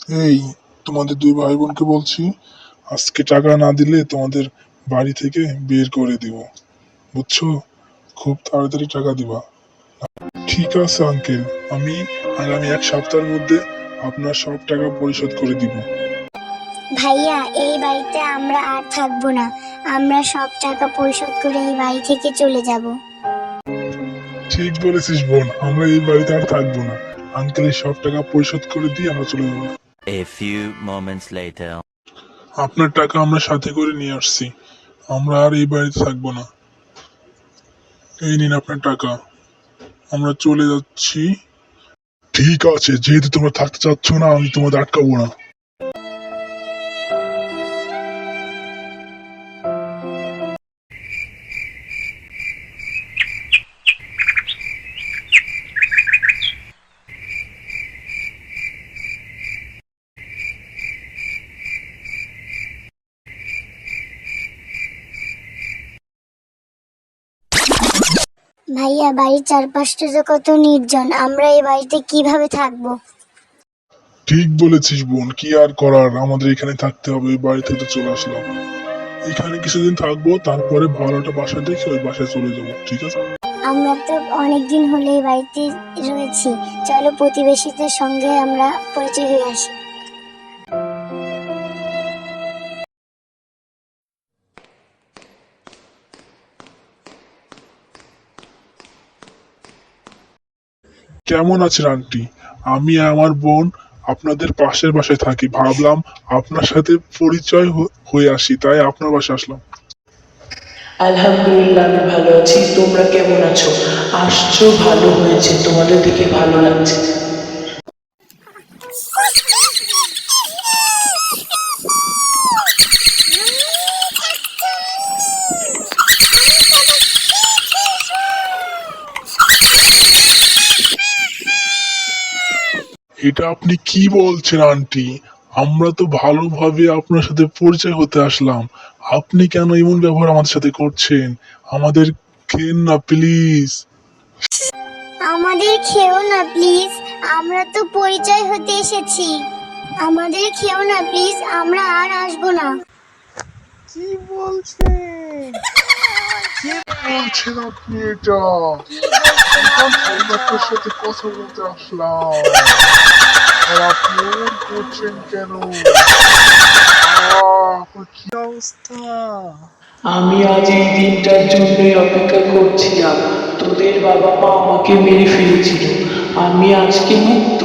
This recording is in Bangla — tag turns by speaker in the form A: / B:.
A: এই, তোমাদের দুই ভাই বোনকে বলছি, আজকে টাকা না দিলে তোমাদের বাড়ি থেকে বের করে দিব, বুঝছো? খুব তাড়াতাড়ি টাকা দিবা। ঠিক আছে আঙ্কেল, আমি আগামী এক সপ্তাহের মধ্যে আপনার সব টাকা পরিশোধ করে দিব।
B: ভাইয়া, এই বাড়িতে আমরা আর থাকবো না। আমরা সব টাকা পরিশোধ করে এই বাড়ি থেকে চলে যাব।
A: ঠিক বলেছিস বোন, আমরা এই বাড়িতে আর থাকবো না। আঙ্কেলের সব টাকা পরিশোধ করে দিয়ে আমরা চলে যাবো।
C: A few moments later.
A: আপনার টাকা আমরা সাথে করে নিয়ে আসছি, আমরা আর এই বাড়িতে থাকবো না। এই নিন আপনার টাকা, আমরা চলে যাচ্ছি। ঠিক আছে, যেহেতু তোমরা থাকতে চাচ্ছ না, আমি তোমাদের আটকাবো না।
B: ভাইয়া, বাড়ির চারপাশটা তো কত নির্জন, আমরা এই বাড়িতে কিভাবে থাকবো?
A: ঠিক বলেছিস বোন, কি আর করার, আমাদের এখানে থাকতে হবে। এই বাড়ি থেকে তো চলে আসলাম, এখানে কিছুদিন থাকবো, তারপরে ভালো একটা বাসা দেখে ওই বাসায় চলে যাবো। ঠিক আছে?
B: আমরা তো অনেকদিন হলে এই বাড়িতে রয়েছি, চলো প্রতিবেশীদের সঙ্গে আমরা পরিচয় হয়ে আসি।
A: কেমন আছেন আন্টি? আমি আমার বোন আপনাদের পাশের বাসায় থাকি, ভাবলাম আপনার সাথে পরিচয় হয়ে আসি, তাই আপনার বাসায় আসলাম।
D: আলহামদুলিল্লাহ, আমি ভালো আছি। তোমরা কেমন আছো? আসছো, ভালো হয়েছে, তোমাদের দেখে ভালো লাগছে।
A: এটা আপনি কি বলছেন আন্টি? আমরা তো ভালোভাবে আপনার সাথে পরিচয় হতে আসলাম, আপনি কেন এমন ব্যবহার আমাদের সাথে করছেন? আমাদের খেন না প্লিজ।
B: আমাদের খেও না প্লিজ, আমরা তো পরিচয় হতে এসেছি। আমাদের খেও না প্লিজ, আমরা আর আসবো না।
A: কি বলছেন? কি বলছেন আপনি এটা? আমরা আপনার সাথে কথা বলতে আসলাম, আর আপনি এমন করছেন কেন? আপনার কি অবস্থা?
D: আমি আজ এই দিনটার জন্যই অপেক্ষা করছিলাম। তোদের বাবা মা আমাকে মেরে ফেলেছিল, আমি আজকে মুক্ত।